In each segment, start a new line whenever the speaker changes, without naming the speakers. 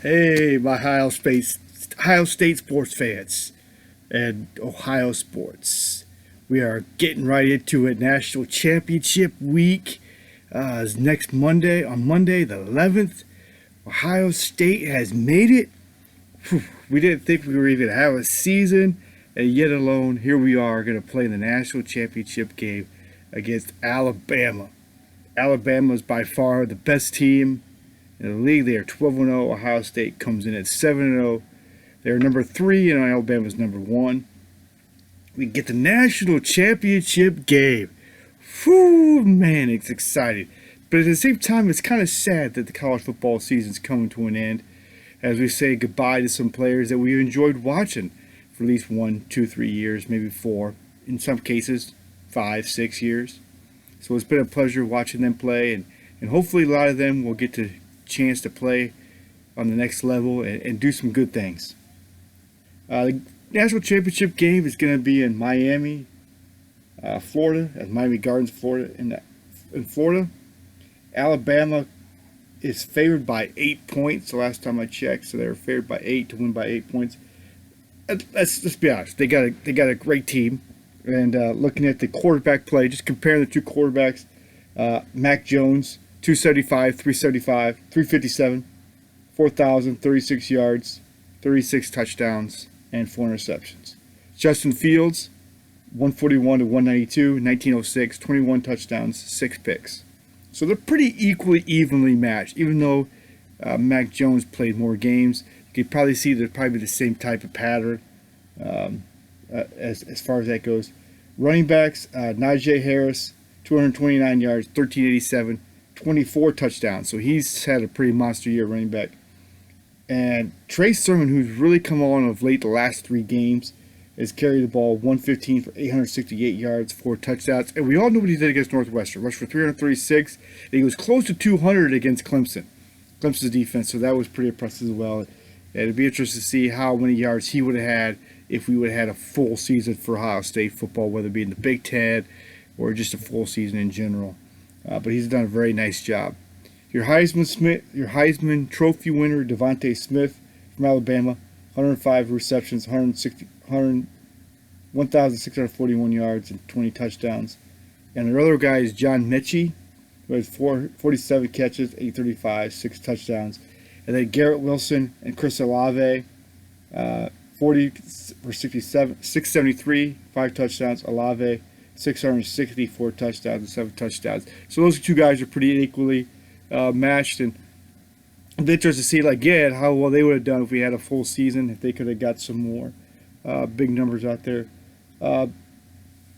Hey, my Ohio State sports fans and Ohio sports. We are getting right into it. National Championship week is next Monday. On Monday, the 11th, Ohio State has made it. Whew, we didn't think we were even going to have a season, and yet alone, here we are going to play in the National Championship game against Alabama. Alabama is by far the best team in the league. They are 12-0. Ohio State comes in at 7-0. They're number 3, and Alabama's number 1. We get the national championship game. Whew, man, it's exciting. But at the same time, it's kind of sad that the college football season's coming to an end as we say goodbye to some players that we enjoyed watching for at least 1, 2, 3 years, maybe 4. In some cases, 5, 6 years. So it's been a pleasure watching them play, and hopefully a lot of them will get the chance to play on the next level and do some good things. The national championship game is going to be in Miami, Florida, at Miami Gardens, Florida. In Florida, Alabama is favored by 8 points. The last time I checked, so they were favored by 8 to win by 8 points. Let's be honest, they got a great team. And looking at the quarterback play, just comparing the two quarterbacks, Mac Jones, 275, 375, 357, 4,036 yards, 36 touchdowns, and 4 interceptions. Justin Fields, 141 to 192, 1906, 21 touchdowns, 6 picks. So they're pretty evenly matched, even though Mac Jones played more games. You could probably see there's probably the same type of pattern. As far as that goes. Running backs, Najee Harris, 229 yards, 1387, 24 touchdowns. So he's had a pretty monster year running back. And Trey Sermon, who's really come on of late the last 3 games, has carried the ball 115 for 868 yards, 4 touchdowns. And we all know what he did against Northwestern. Rushed for 336, and he was close to 200 against Clemson. Clemson's defense, so that was pretty impressive as well. And it'd be interesting to see how many yards he would have had if we would have had a full season for Ohio State football, whether it be in the Big Ten or just a full season in general. But he's done a very nice job. Your Heisman Trophy winner, Devontae Smith from Alabama, 105 receptions, 1,641 yards, and 20 touchdowns. And the other guy is John Mechie, who has 47 catches, 835, 6 touchdowns. And then Garrett Wilson and Chris Olave, 40 for 67, 673, 5 touchdowns. Olave, 664 touchdowns and 7 touchdowns. So those 2 guys are pretty equally matched. And I'm interested to see, how well they would have done if we had a full season, if they could have got some more big numbers out there.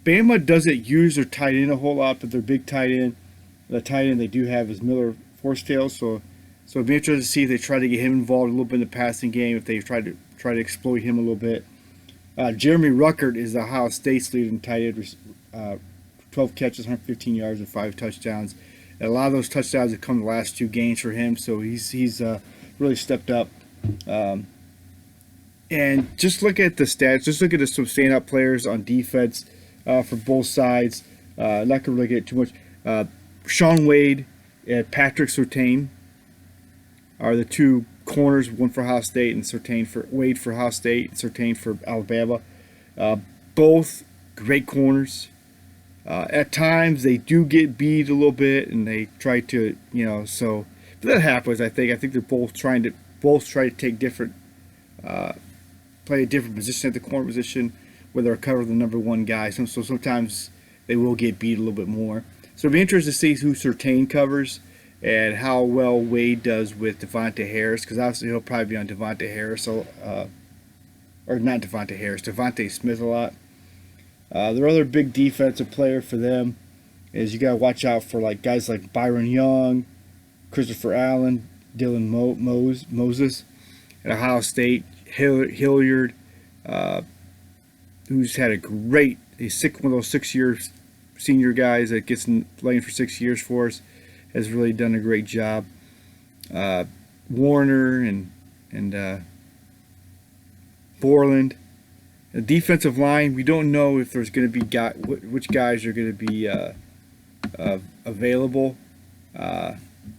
Bama doesn't use their tight end a whole lot, but their big tight end, the tight end they do have is Miller Forstall. So it'd be interesting to see if they try to get him involved a little bit in the passing game, if they try to exploit him a little bit. Jeremy Ruckert is the Ohio State's leading tight end, 12 catches, 115 yards, and 5 touchdowns. And a lot of those touchdowns have come the last 2 games for him, so he's really stepped up. And just look at the stats. Just look at some standout players on defense for both sides. Not going to really get too much. Sean Wade and Patrick Surtain are the 2 corners, one for Ohio State and Wade for Ohio State, and Surtain for Alabama. Both great corners. At times they do get beat a little bit, and they try to, but that happens. I think they're both try to take different, play a different position at the corner position, where they're covering the number 1 guy. So sometimes they will get beat a little bit more. So it'll be interesting to see who Surtain covers and how well Wade does with Devontae Harris, because obviously he'll probably be on Devontae Harris, or not Devontae Harris, Devontae Smith a lot. Their other big defensive player for them is you got to watch out for guys like Byron Young, Christopher Allen, Dylan Moses, at Ohio State, Hilliard, who's had he's one of those 6-year senior guys that gets playing for 6 years for us, has really done a great job. Warner and Borland. The defensive line, we don't know if there's going to be which guys are going to be available.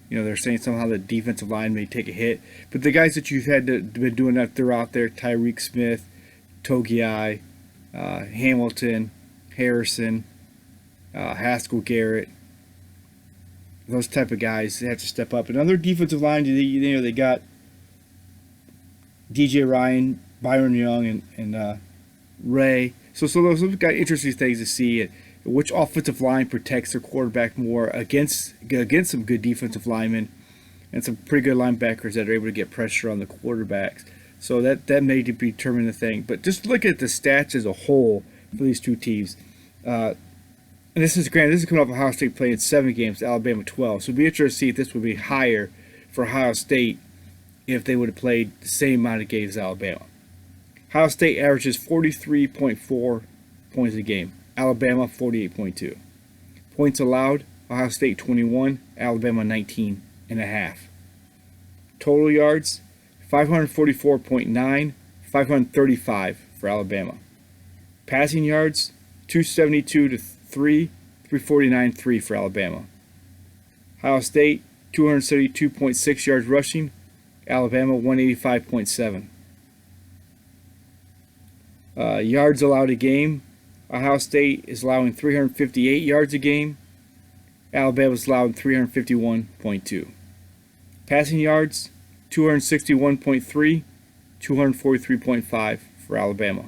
They're saying somehow the defensive line may take a hit. But the guys that you've been doing that, they're out there: Tyreek Smith, Togiai, Hamilton, Harrison, Haskell Garrett. Those type of guys, they have to step up. Another defensive line, they got DJ Ryan, Byron Young, and Ray. So those have got interesting things to see. Which offensive line protects their quarterback more against some good defensive linemen and some pretty good linebackers that are able to get pressure on the quarterbacks. So that may be determine the thing. But just look at the stats as a whole for these two teams. And this is coming off Ohio State playing 7 games, Alabama 12. So it'd be interesting to see if this would be higher for Ohio State if they would have played the same amount of games as Alabama. Ohio State averages 43.4 points a game. Alabama 48.2. Points allowed, Ohio State 21, Alabama 19.5. Total yards, 544.9, 535 for Alabama. Passing yards, 272 to 349.3 for Alabama. Ohio State 272.6 yards rushing, Alabama 185.7. Yards allowed a game, Ohio State is allowing 358 yards a game. Alabama is allowing 351.2. Passing yards, 261.3, 243.5 for Alabama.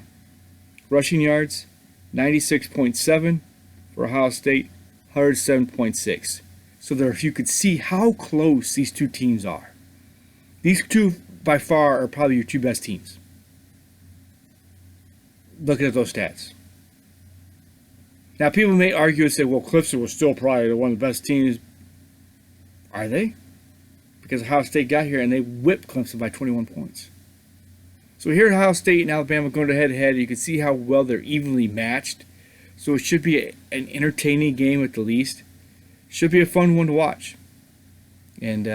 Rushing yards, 96.7 for Ohio State, 107.6. So there, if you could see how close these two teams are. These two, by far, are probably your two best teams. Looking at those stats. Now, people may argue and say, well, Clemson was still probably one of the best teams. Are they? Because Ohio State got here and they whipped Clemson by 21 points. So here Ohio State and Alabama going head-to-head. You can see how well they're evenly matched. So it should be an entertaining game at the least. Should be a fun one to watch. And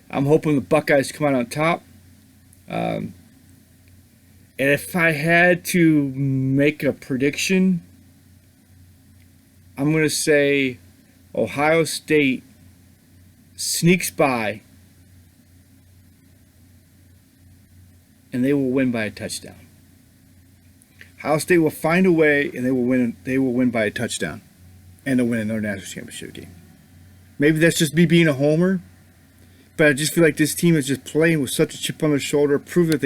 I'm hoping the Buckeyes come out on top. And if I had to make a prediction, I'm going to say Ohio State sneaks by and they will win by a touchdown. Ohio State will find a way and they will win by a touchdown. And they'll win another national championship game. Maybe that's just me being a homer, but I just feel like this team is just playing with such a chip on their shoulder, trying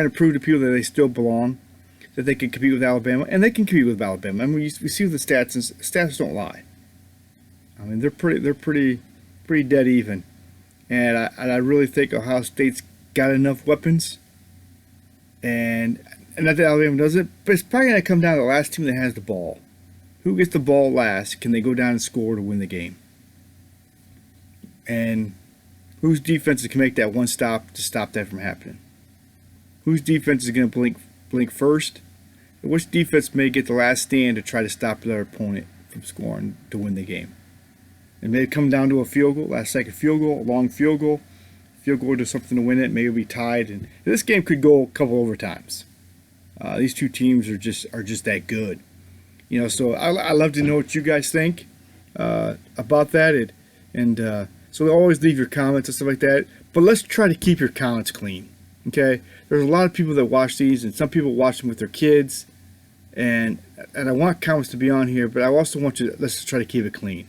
to prove to people that they still belong, that they can compete with Alabama, and they can compete with Alabama. I mean, we see the stats, and stats don't lie. I mean, they're pretty dead even, and I really think Ohio State's got enough weapons, and not that Alabama does it, but it's probably going to come down to the last team that has the ball. Who gets the ball last? Can they go down and score to win the game? And whose defense can make that one stop to stop that from happening? Whose defense is going to blink first? And which defense may get the last stand to try to stop their opponent from scoring to win the game? It may come down to a field goal, last second field goal, a long field goal to something to win it. Maybe it'll be tied, and this game could go a couple overtimes. These two teams are just that good, So I love to know what you guys think about that, so always leave your comments and stuff like that. But let's try to keep your comments clean. Okay, there's a lot of people that watch these, and some people watch them with their kids, and I want comments to be on here, but I also want you. Let's try to keep it clean.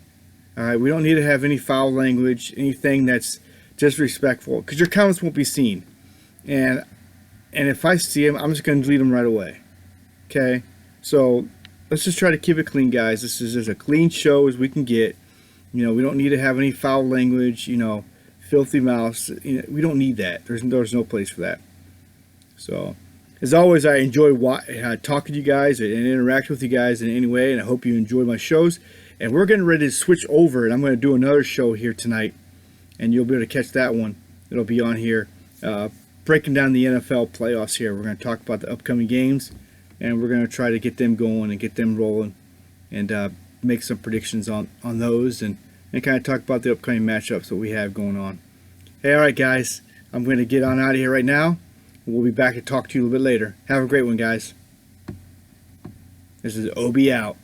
All right, we don't need to have any foul language, anything that's disrespectful, because your comments won't be seen, and if I see them, I'm just going to delete them right away. Okay, so let's just try to keep it clean, guys. This is as a clean show as we can get. We don't need to have any foul language. Filthy mouths. We don't need that. There's no place for that. So, as always, I enjoy talking to you guys and interact with you guys in any way, and I hope you enjoy my shows. And we're getting ready to switch over, and I'm going to do another show here tonight, and you'll be able to catch that one. It'll be on here, breaking down the NFL playoffs here. We're going to talk about the upcoming games, and we're going to try to get them going and get them rolling, and make some predictions on those, and kind of talk about the upcoming matchups that we have going on. Hey, all right, guys. I'm going to get on out of here right now. We'll be back to talk to you a little bit later. Have a great one, guys. This is OB out.